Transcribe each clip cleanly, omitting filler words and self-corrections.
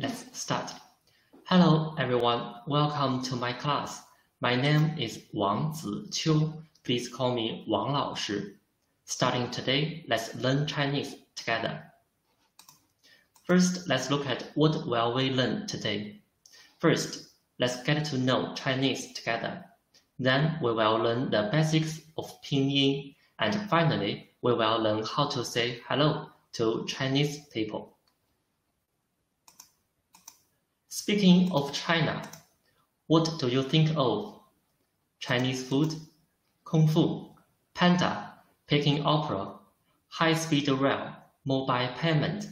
let's start. Hello, everyone. Welcome to my class. My name is Wang Ziqiu. Please call me Wang 老师. Starting today, let's learn Chinese together. First, let's look at what will we learn today. First, let's get to know Chinese together. Then we will learn the basics of pinyin, and finally, we will learn how to say hello to Chinese people. Speaking of China, what do you think of? Chinese food, kung fu, panda, Peking opera, high-speed rail, mobile payment,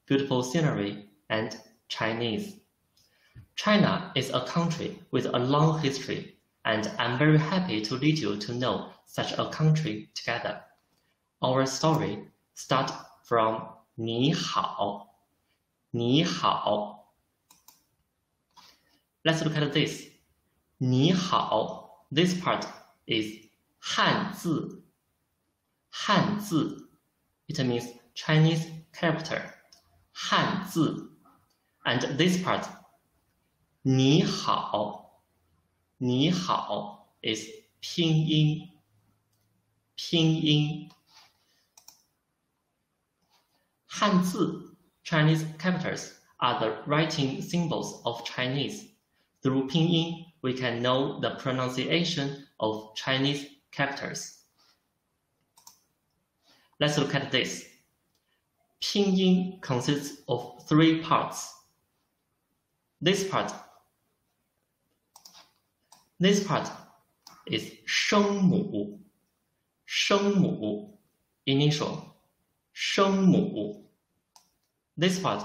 beautiful scenery, and Chinese. China is a country with a long history, and I'm very happy to lead you to know such a country together. Our story starts from 你好. 你好. Let's look at this. 你好. This part is 汉字. 汉字. It means Chinese character. 汉字. And this part, 你好. 你好 is 拼音. 拼音. 汉字, Chinese characters, are the writing symbols of Chinese. Through pinyin, we can know the pronunciation of Chinese characters. Let's look at this. Pinyin consists of 3 parts. This part is 声母. 声母 initial. 声母. This part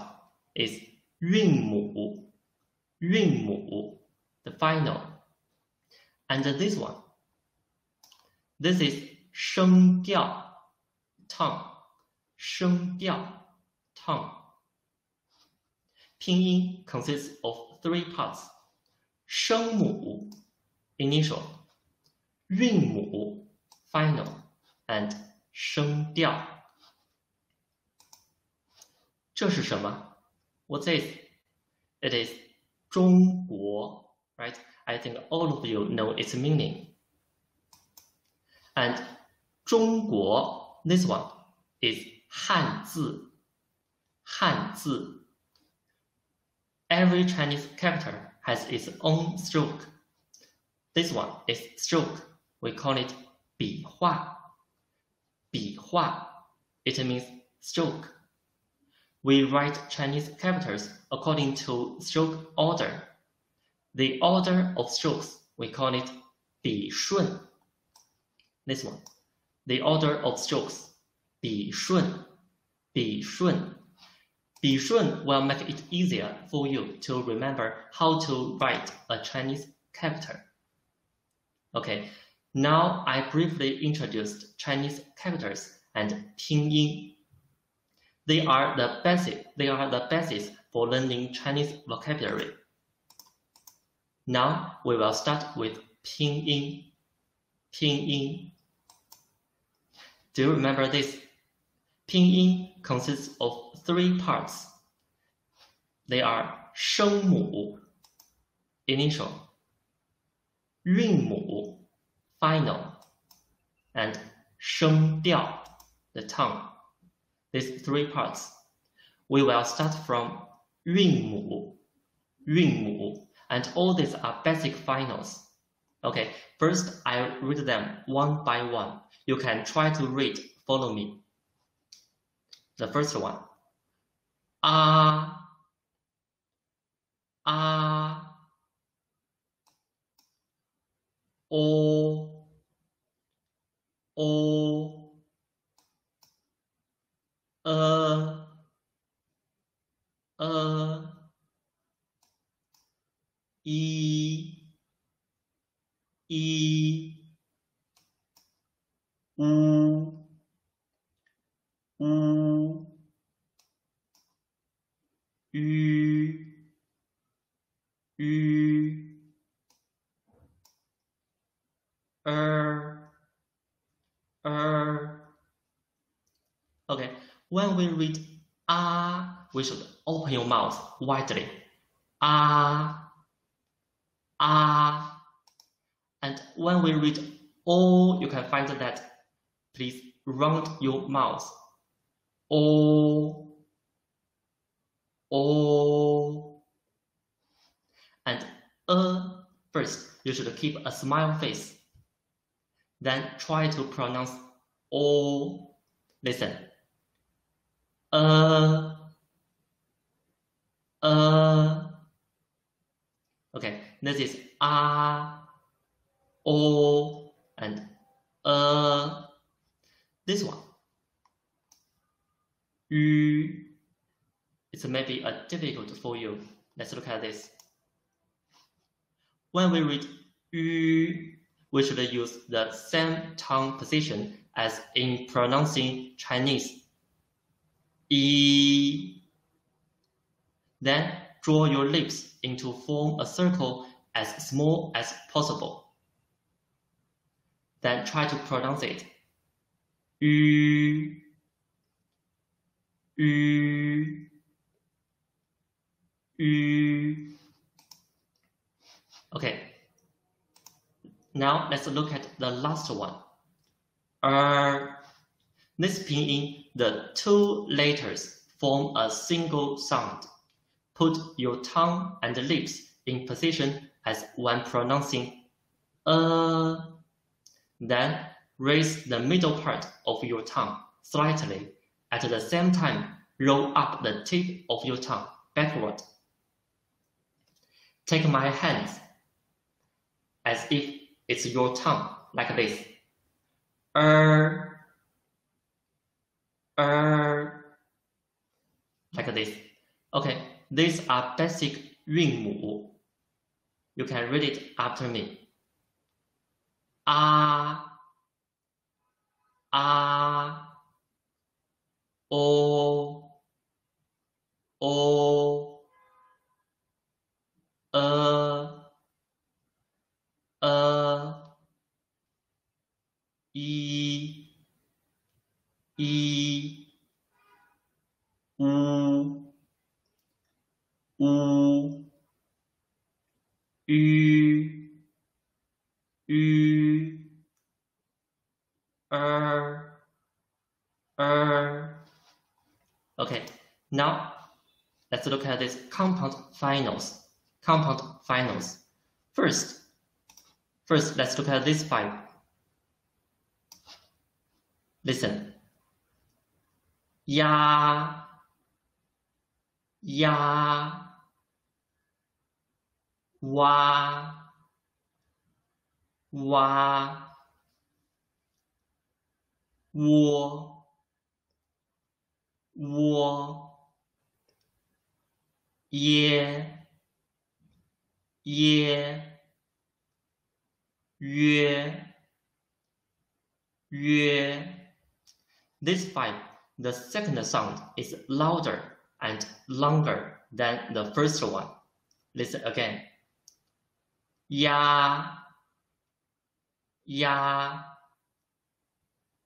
is 韵母. 韵母 the final. And this one. This is 声调 tongue. 声调 tongue. Pinyin consists of 3 parts. 声母 initial. 韵母 final. And 声调. 这是什么? What's it? It is 中国, right? I think all of you know its meaning. And 中国, this one, is 汉字. 汉字. Every Chinese character has its own stroke. This one is stroke. We call it 笔画. 笔画. It means stroke. We write Chinese characters according to stroke order. The order of strokes, we call it 笔顺. This one. The order of strokes, 笔顺. 笔顺. 笔顺 will make it easier for you to remember how to write a Chinese character. Okay, now I briefly introduced Chinese characters and pinyin. They are the basis for learning Chinese vocabulary. Now we will start with pinyin. Pinyin. Do you remember this? Pinyin consists of 3 parts. They are 声母 initial, 韵母 final, and 声调 the tongue. These 3 parts. We will start from 韵母, 韵母, and all these are basic finals. Okay, first I read them one by one. You can try to read, follow me. The first one. A, A, O, O, E, U, U, Ü, Okay, when we read Ah, we should open your mouth widely. Ah, ah. And when we read O, you can find that please round your mouth. O, O. And first, you should keep a smile face. Then try to pronounce O. Listen. Okay, this is O, and this one. Yu. It's maybe difficult for you. Let's look at this. When we read Yu, we should use the same tongue position as in pronouncing Chinese. E. Then draw your lips into form a circle as small as possible. Then try to pronounce it. Yu, yu, yu. Okay. Now let's look at the last one. This pinyin, the two letters form a single sound. Put your tongue and lips in position as when pronouncing Then raise the middle part of your tongue slightly. At the same time, roll up the tip of your tongue backward. Take my hands as if it's your tongue, like this. Like this. Okay, these are basic 韵母. You can read it after me. Ah, ah, o, i, u, ü, Okay, now let's look at these compound finals. First, let's look at this 5. Listen. Ya, wa, wo, ye, yue. This 5, the second sound is louder and longer than the first one. Listen again. Ya,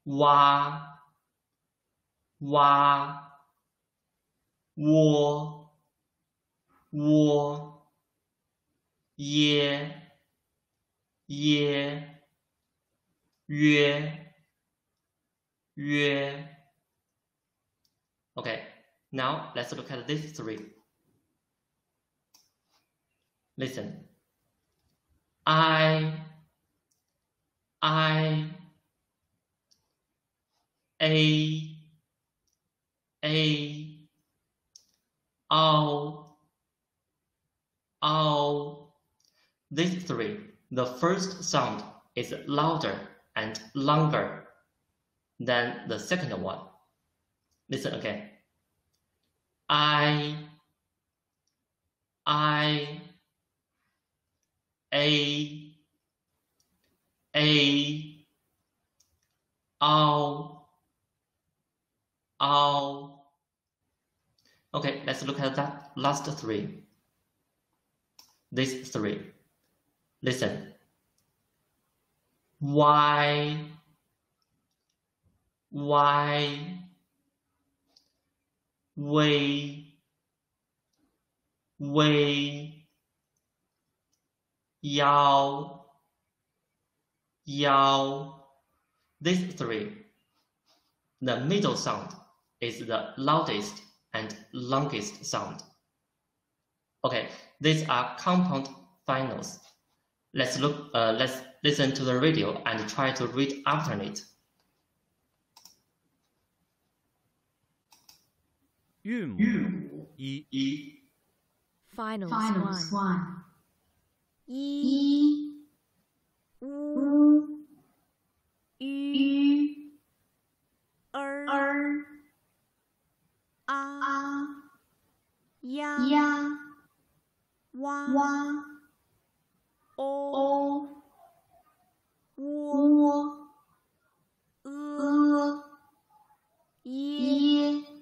wa, wo, ye, yue. Okay, now let's look at these 3. Listen. I, a, ow. These 3, the first sound is louder and longer than the second one. Listen again. I, a, ow. Okay, let's look at that last 3. These 3. Listen. Why, 微 yao These three, the middle sound is the loudest and longest sound. Okay, these are compound finals. Let's listen to the radio and try to read alternate. 韵母一 Finals one. 一 U 吁 er 啊 ya 呀 wa 哇 o 哦 wo 窝 ye 耶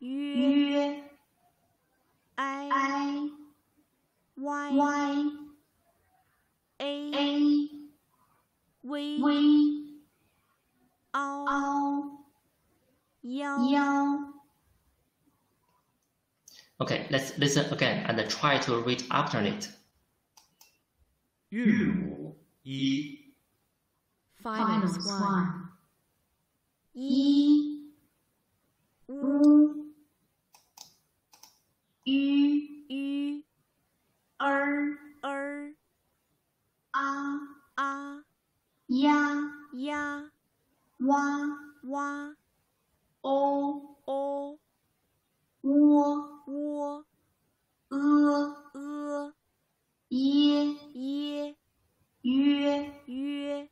yue 约 i I y Y a A微 V 凹 凹 腰 腰 Okay, let's listen again and try to read alternate. 韵母一 Finals one. 一 u 乌吁 ü er er 啊 a 呀 ya 哇 wa 哦 o 窝 wo 耶 ye 约 yue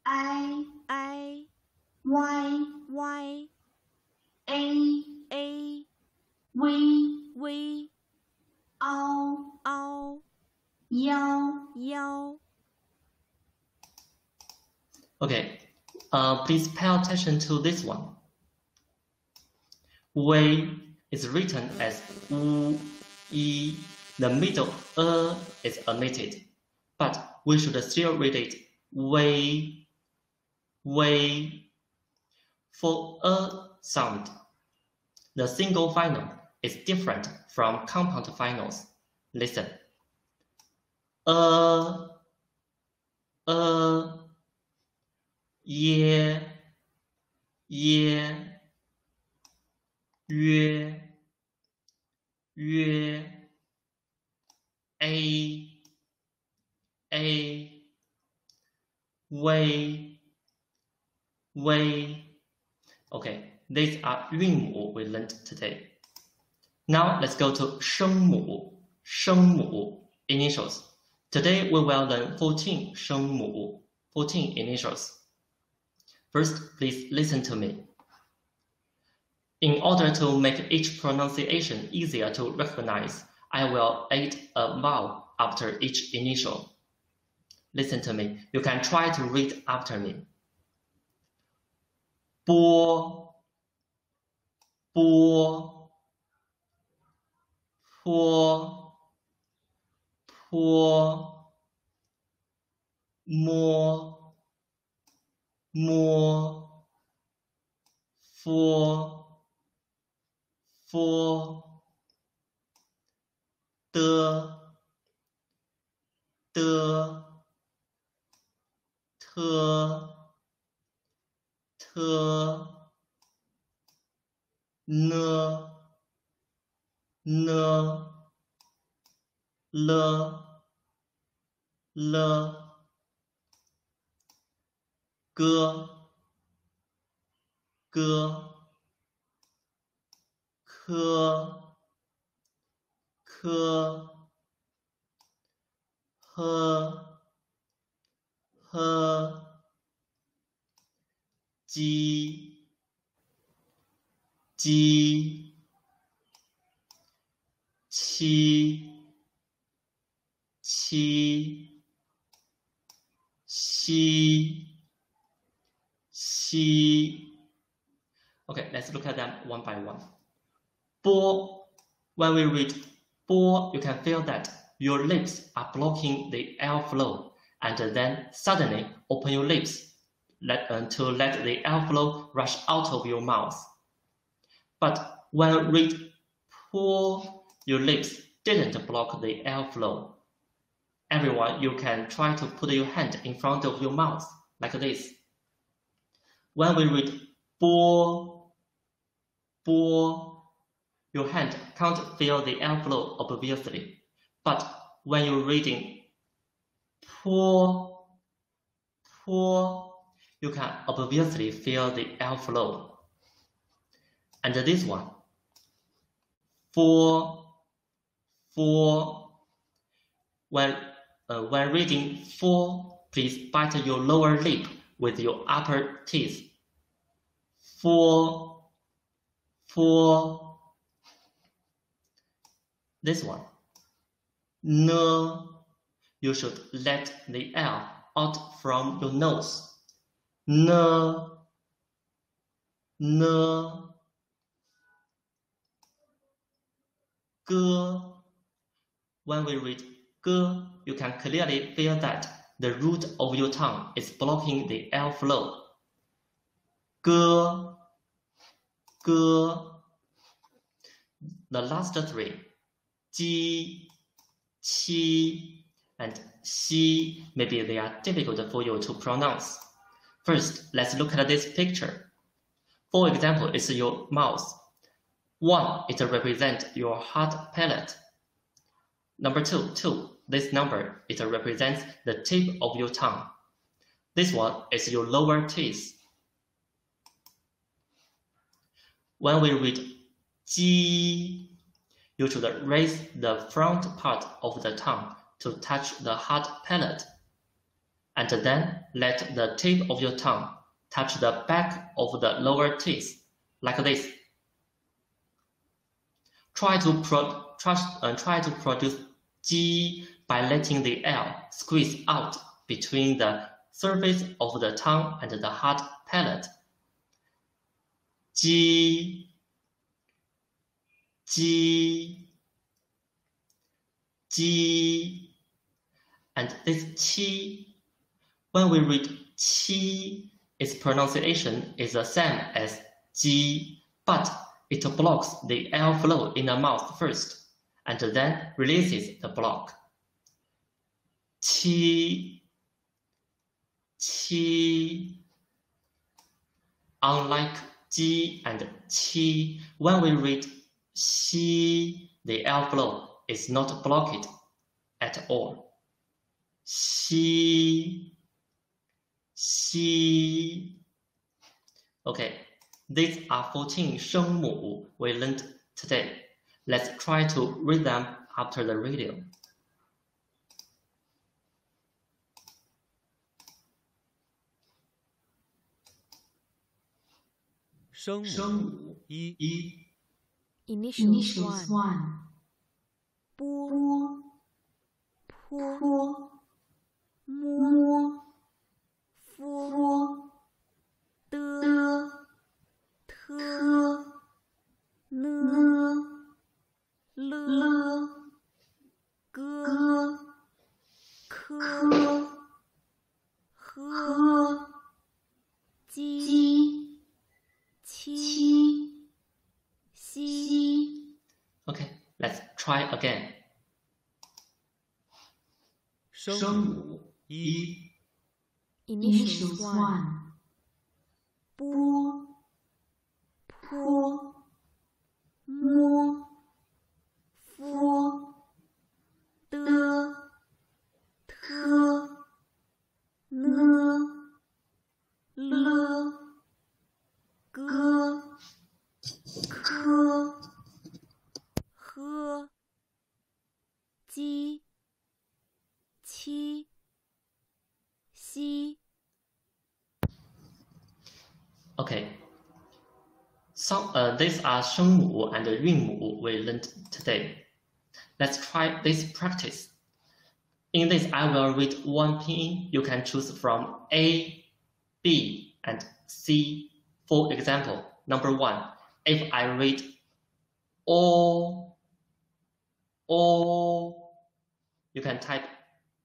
I I Y y A a V 微凹凹腰 腰 Okay, please pay attention to this one. Wei is written as wu, yi. The middle is omitted, but we should still read it wei. For sound, the single final is different from compound finals. Listen. Ye, yue, a, wei. Okay, these are 韵母 we learned today. Now let's go to 声母 initials. Today we will learn 14 声母, 14 initials. First, please listen to me. In order to make each pronunciation easier to recognize, I will add a vowel after each initial. Listen to me. You can try to read after me. 波 坡 摸 的 了 歌 科 呵 鸡 七 西 Okay, let's look at them one by one. 波 When we read 波, you can feel that your lips are blocking the airflow, and then suddenly open your lips to let the airflow rush out of your mouth. But when read pour, your lips didn't block the airflow. Everyone, you can try to put your hand in front of your mouth, like this. When we read pour, your hand can't feel the airflow obviously. But when you're reading pour, you can obviously feel the airflow. And this one, for, when reading for, please bite your lower lip with your upper teeth. For this one, no, you should let the air out from your nose. No. Ge. When we read ge, you can clearly feel that the root of your tongue is blocking the airflow. Ge. The last three, ji, qi, and xi, maybe they are difficult for you to pronounce. First, let's look at this picture. For example, it's your mouth. 1, it represents your hard palate. Number 2, this number, it represents the tip of your tongue. This one is your lower teeth. When we read ji, you should raise the front part of the tongue to touch the hard palate, and then let the tip of your tongue touch the back of the lower teeth, like this. Try to produce ji by letting the air squeeze out between the surface of the tongue and the hard palate. Ji, and this qi, when we read qi, its pronunciation is the same as ji, but it blocks the airflow in the mouth first, and then releases the block. Qi. Unlike ji and qi, when we read xi, the airflow is not blocked at all. Xi. Okay, these are 14 声母we learned today. Let's try to read them after the video. 声母一 Initials 1. one, Bo, 波 po, 摸 mo, 摸 fo, de, 的 te, 科 ne, 呢 le, 了 ge, 个 ke, 科 he, 科 ji, 鸡 qi, 七 xi. 西 Okay, let's try again. 声母一 Initials initials 1. one, Bo, 波 po, 摸 mo, 摸 de, 的 te, 科 ne, 呢 le, 了 ge, 个 ke, 科 he, ji, qi, xi. Okay. These are 声母 and 韵母 we learned today. Let's try this practice. In this, I will read one pinyin. You can choose from A, B, and C. For example, number 1, if I read O, you can type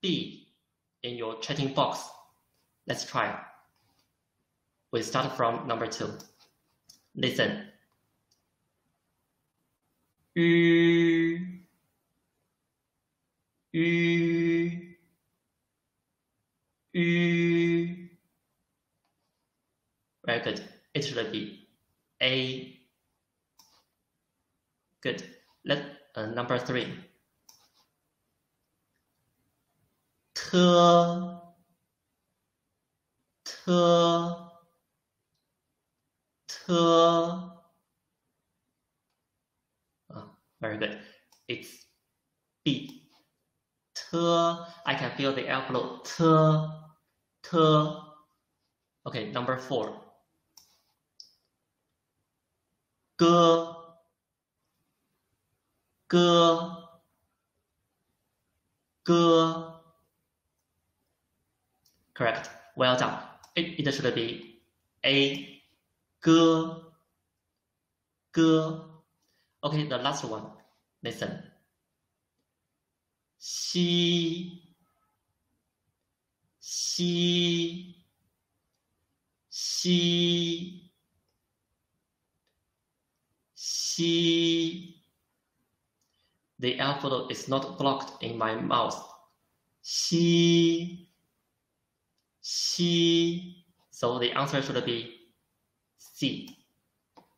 B in your chatting box. Let's try. We start from number 2. Listen. ü, ü, ü. Very good. It should be a. Good. Number 3. T, t, t. Very good. It's B. T. I can feel the alpha T. T. Okay, number 4. G. G. G. Correct. Well done. It should be A. G. G. Okay, the last one. Listen. Xi. Xi. Xi. Xi. The alphabet is not blocked in my mouth. Xi. Xi. So the answer should be C.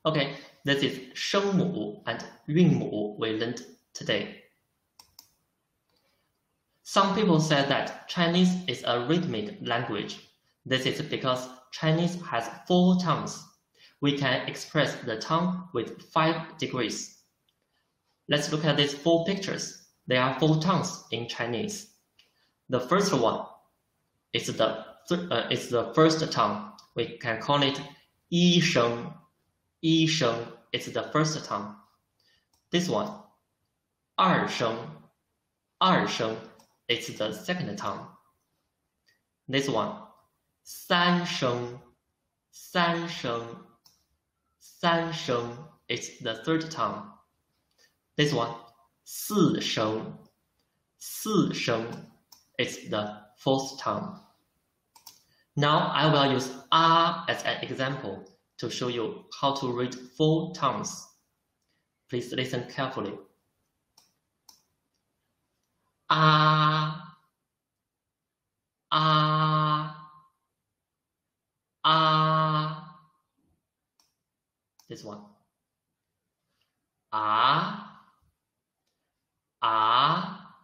Okay, this is 声母 and 韵母 we learned today. Some people say that Chinese is a rhythmic language. This is because Chinese has 4 tones. We can express the tone with 5 degrees. Let's look at these 4 pictures. There are 4 tones in Chinese. The first one is the first tone. We can call it 一声. 一声 is the first tone. This one, 二声. 二声 is the second tone. This one, 三声. 三声. 三声 is the third tone. This one, 四声. 四声 is the fourth tone. Now I will use R as an example to show you how to read 4 tones. Please listen carefully. Ah, ah, ah. This one. Ah, ah.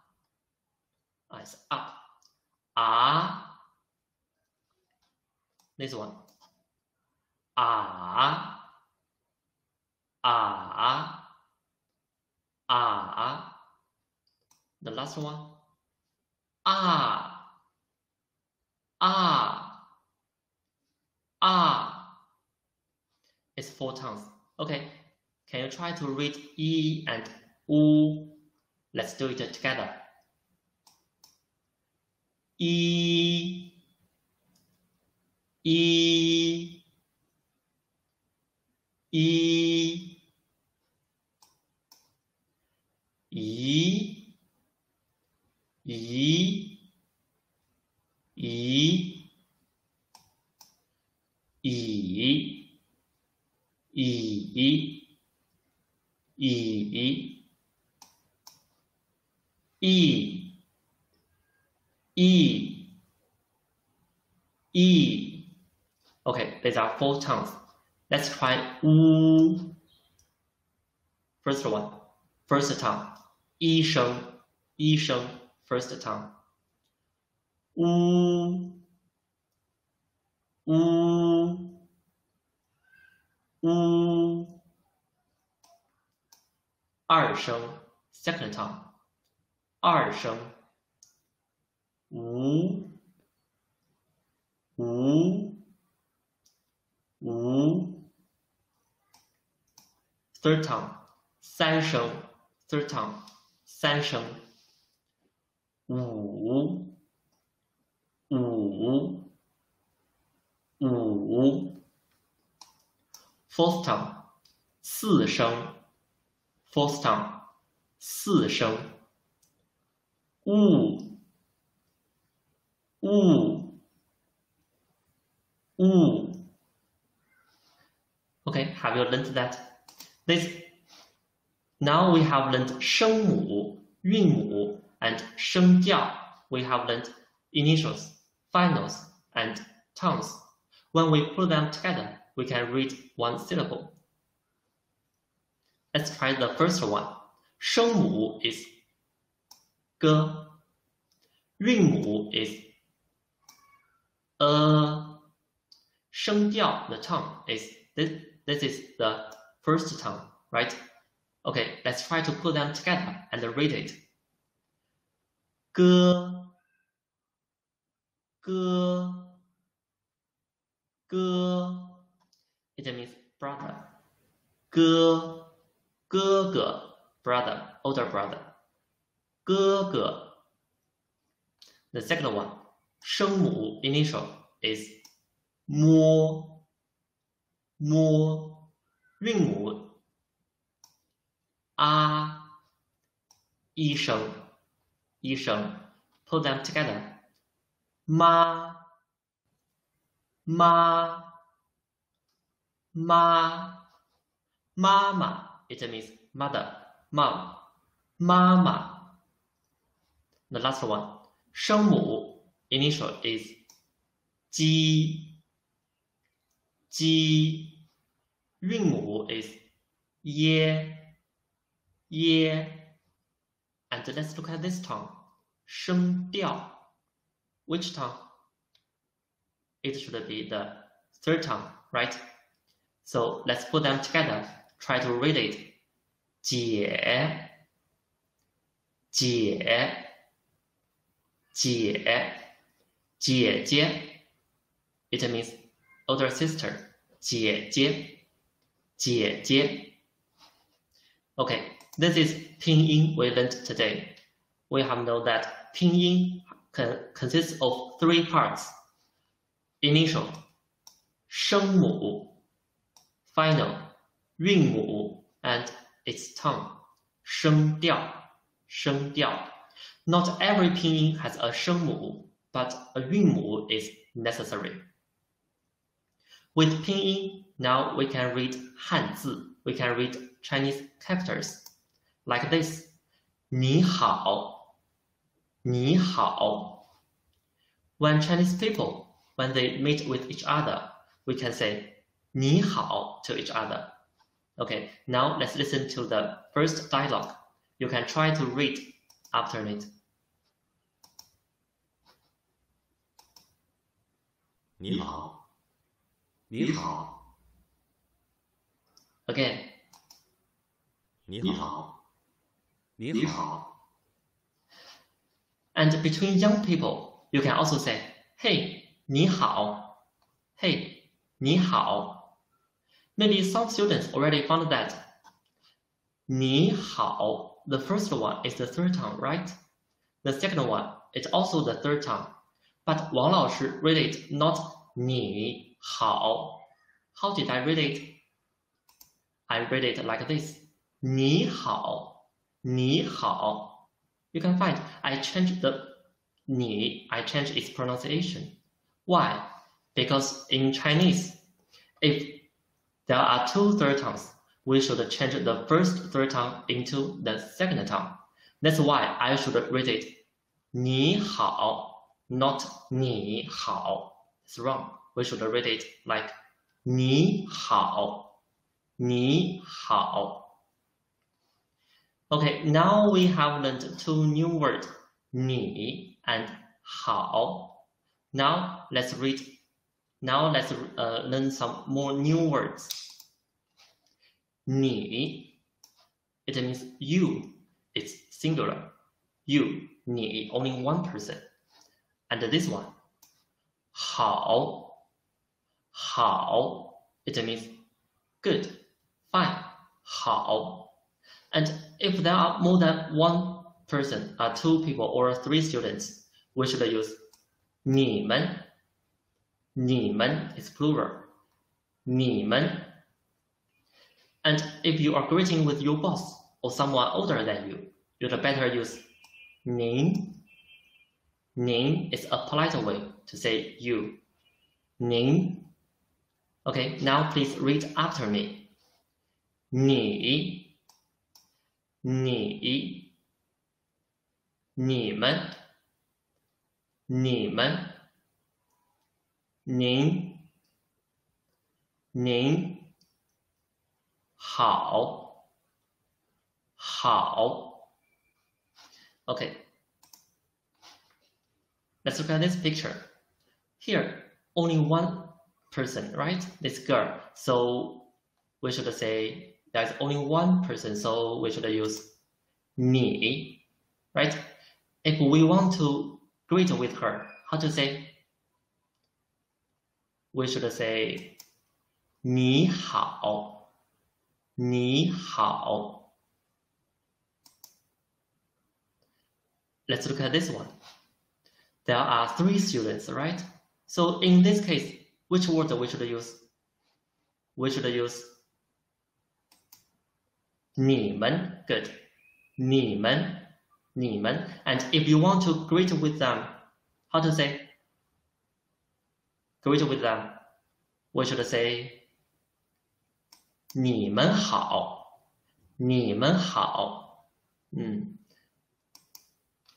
It's up. Ah. This one. Ah, ah, ah. The last one. Ah, ah, ah. It's 4 tones. Okay, can you try to read E and U? Let's do it together. E, E, E, E, E, E, E, E, E, E, E, E. Okay, these are 4 tones. Let's try U. First one, first tone. 一声, 一声, first tone. U, U, U. 二声, second tone. 二声. U, U, U. Third tone. 三声, third tone. 三声. 五, 五, 五. Fourth tone. 四声. Fourth tone. 四声. 呜, 呜, 呜. Okay, have you learned that? Now we have learned 声母、韵母 and 声调. We have learned initials, finals, and tones. When we put them together, we can read one syllable. Let's try the first one. 声母 is 歌，韵母 is 声调 the tone is this is the first tone, right? Okay, let's try to put them together and read it. 歌，歌，歌 It means brother. 哥，哥哥 brother, older brother. 哥哥 The second one, 声母 initial is 摸，摸，韵母医生，医生 Put them together. 妈，妈，妈，妈妈 It means mother, mom, 妈妈 The last one, 声母 initial is 鸡，鸡，韵母 is 耶，耶 And let's look at this tone. 声调 Which tone? It should be the third tone, right? So let's put them together. Try to read it. 姐，姐，姐，姐姐 It means older sister. 姐姐，姐姐 Okay, this is pinyin we learned today. We have known that pinyin consists of three parts. Initial, 声母 final, 韵母 and its tone, 声调 声调 Not every pinyin has a 声母, but a 韵母 is necessary. With pinyin, now we can read 汉字. We can read Chinese characters like this. 你好，你好 When Chinese people, when they meet with each other, we can say 你好 to each other. Okay, now let's listen to the first dialogue. You can try to read after it. 你好，你好， Again. 你好，你好， And between young people, you can also say, hey, 你好 Hey, 你好 Maybe some students already found that 你好 the first one is the third tone, right? The second one is also the third tone. But Wang Laoshi read it not 你好 How did I read it? I read it like this. 你好，你好 You can find I changed the 你 I changed its pronunciation. Why? Because in Chinese, if there are two third tones, we should change the first third tone into the second tone. That's why I should read it 你好 not 你好 It's wrong. We should read it like 你好，你好 Okay, now we have learned two new words, 你 and 好. Now let's learn some more new words. 你 It means you. It's singular. You, 你 only one person. And this one, 好 好 It means good, fine, 好 And if there are more than one person, two people or three students, we should use 你们 你们 is plural 你们 And if you are greeting with your boss or someone older than you, you'd better use 您 您 is a polite way to say you 您 Okay, now please read after me 你你、你们、你们、您、您、好、好。Okay. Let's look at this picture. Here, only one person, right? This girl. So we should say there's only one person, so we should use 你, right? If we want to greet with her, how to say? We should say 你好,你好. Let's look at this one. There are 3 students, right? So in this case, which word we should use? We should use 你们, good. 你们, 你们. And if you want to greet with them, how to say? Greet with them. We should say 你们好,你们好.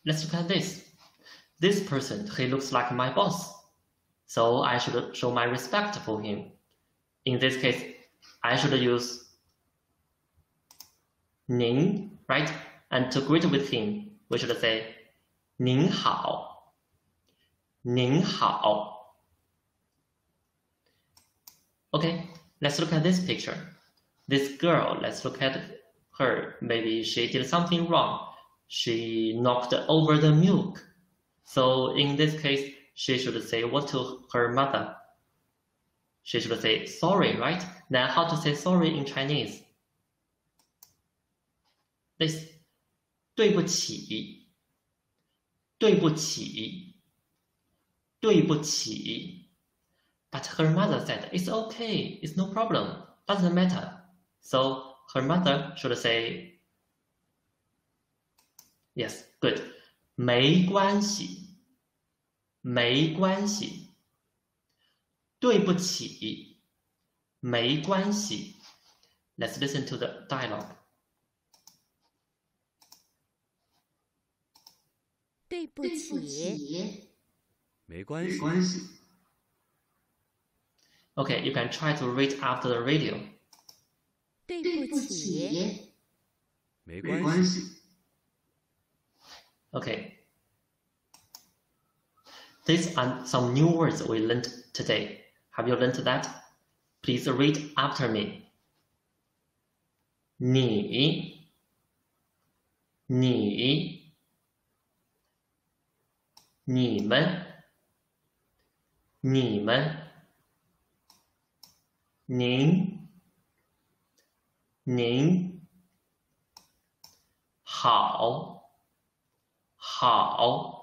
Let's look at this. This person, he looks like my boss. So I should show my respect for him. In this case, I should use 您, right? And to greet with him, we should say 您好,您好. Okay, let's look at this picture. This girl, let's look at her. Maybe she did something wrong. She knocked over the milk. So in this case, she should say what to her mother? She should say sorry, right? Then how to say sorry in Chinese? This 对不起,对不起,对不起. But her mother said, it's okay, it's no problem, doesn't matter. So her mother should say, yes, good. 没关系,没关系. 对不起,没关系. Let's listen to the dialogue. 对不起，没关系， Okay, you can try to read after the radio. 对不起，没关系， Okay. These are some new words we learned today. Have you learned that? Please read after me. 你,你,你们,你们,您,您,好,好.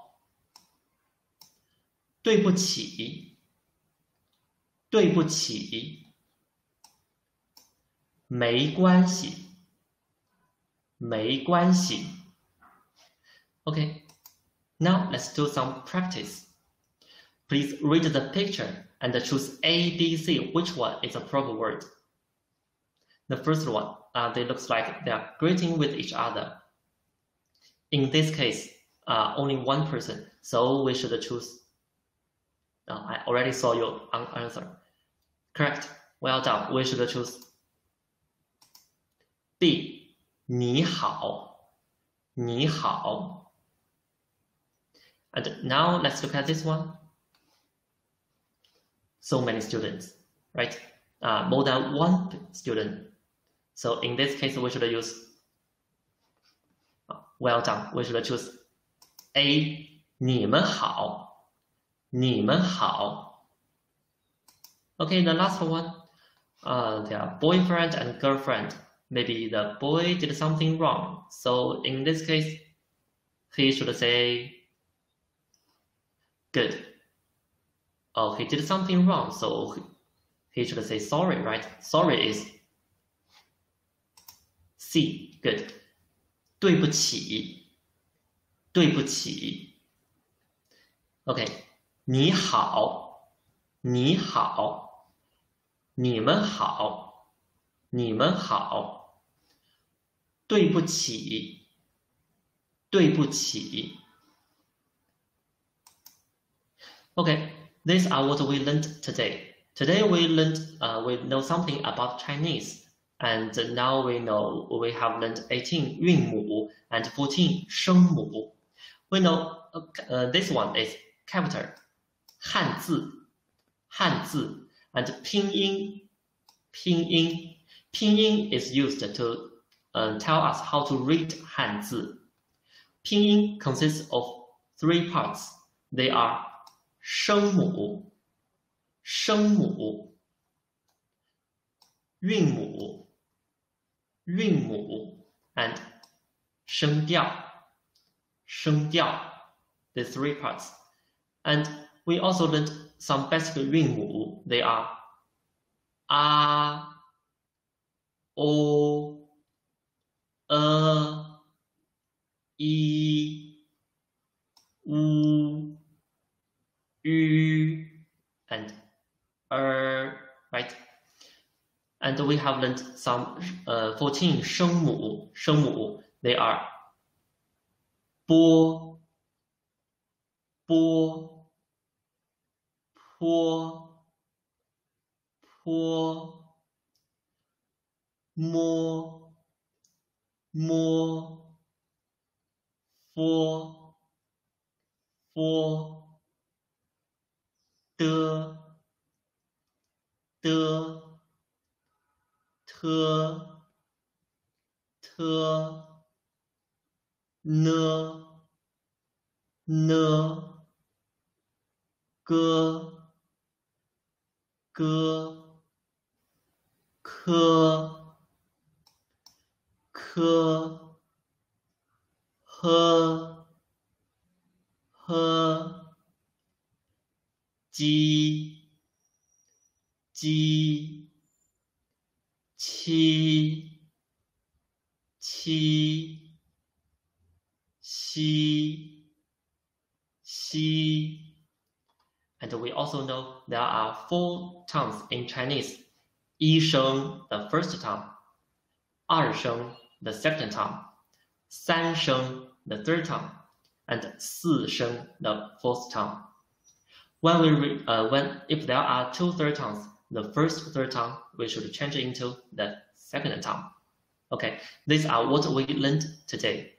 对不起,对不起. 没关系,没关系. Okay, now let's do some practice. Please read the picture and choose A, B, C. Which one is a proper word? The first one, they look like they are greeting with each other. In this case, only one person, so we should choose. I already saw your answer. Correct. Well done. We should choose B. 你好,你好. And now let's look at this one. So many students, right? More than one student. So in this case, we should use. Well done. We should choose A. 你们好,你们好. Okay, the last one. Their boyfriend and girlfriend. Maybe the boy did something wrong. So in this case, he should say, good. Oh, he did something wrong. So he should say sorry, right? Sorry is C. Good. 对不起,对不起. Okay. 你好,你好,你们好,你们好.对不起，对不起。Okay, these are what we learned today. Today we learned, we know something about Chinese, and now we know we have learned 18 韵母 and 14声母. We know this one is capital, 汉字, 汉字, and 拼音, 拼音. Pinyin is used to tell us how to read 汉字. Pinyin consists of 3 parts. They are 声母、声母、韵母、韵母 and 声调、声调 the 3 parts. And we also learned some basic 韵母. They are 啊、o、一、乌、ü, and right? And we have learned some 14 声母, 声母. They are 波、波、坡、坡、摸、摸、佛、佛、的、的、特、特、呢、呢、个、个、科、科、呵、呵、鸡、鸡、七、七、西、西. And we also know there are 4 tones in Chinese. 一声 the first tone, 二声 the second tone, 三声 the third tone, and 四声 the fourth tone. If there are 2 third tones, the first third tone we should change it into the second tone. Okay, these are what we learned today.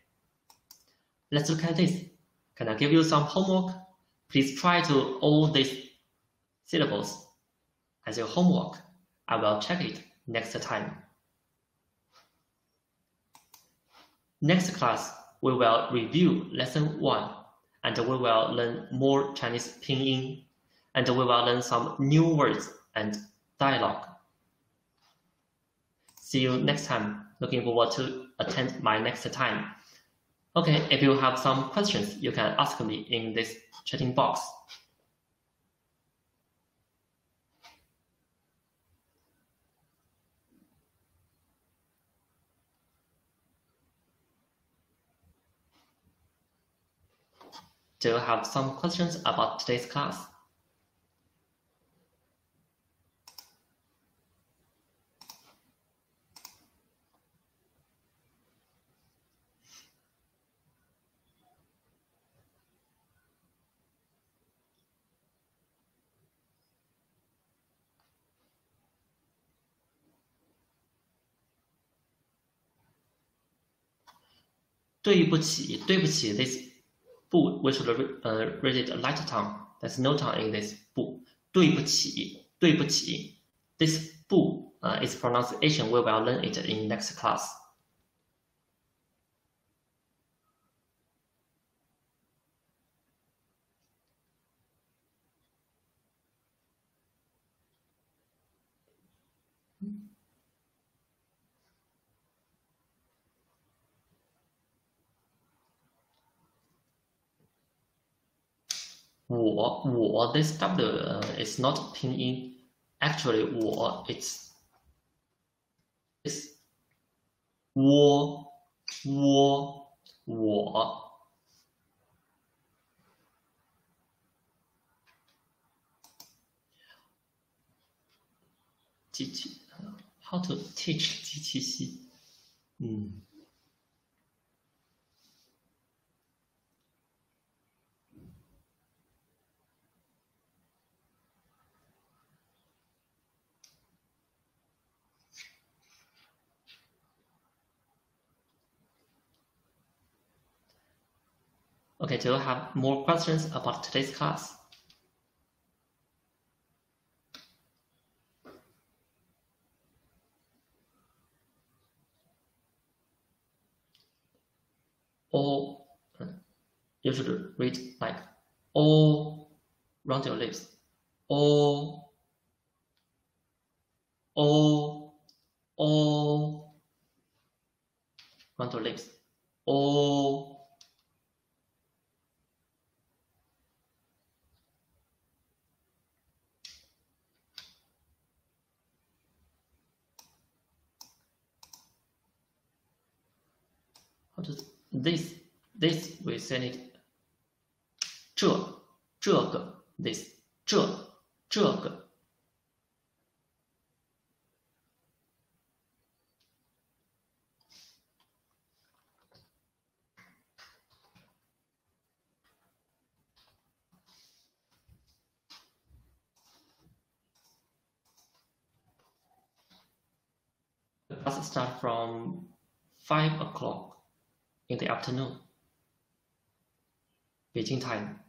Let's look at this. Can I give you some homework? Please try to all these syllables as your homework. I will check it next time. Next class, we will review lesson 1, and we will learn more Chinese pinyin, and we will learn some new words and dialogue. See you next time. Looking forward to attend my next time. Okay, if you have some questions, you can ask me in this chatting box. Do you have some questions about today's class?对不起, 对不起, this 不 we should read it light tongue. There's no tongue in this 不. 对不起, 对不起. This 不 is pronunciation. We will learn it in next class. This W is not pinyin. Actually, 我 it's this 我 机器 how to teach 机器系 Okay, do you have more questions about today's class? Or you should read like all round your lips. All round your lips. All. How does this we say it 这个 this 这个 The class starts from 5 o'clock in the afternoon, Beijing time.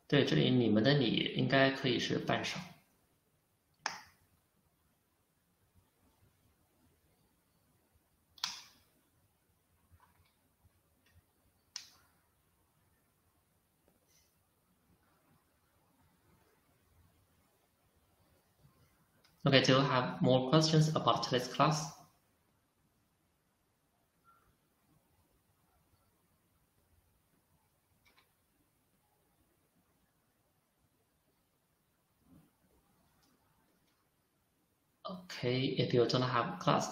对，这里你们的你应该可以是半晌。Okay, do you have more questions about today's class? Okay, if you don't have class,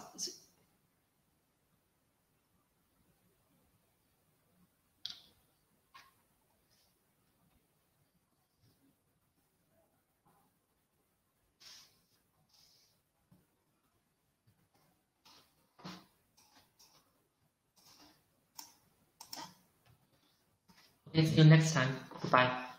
okay, see you next time. Goodbye.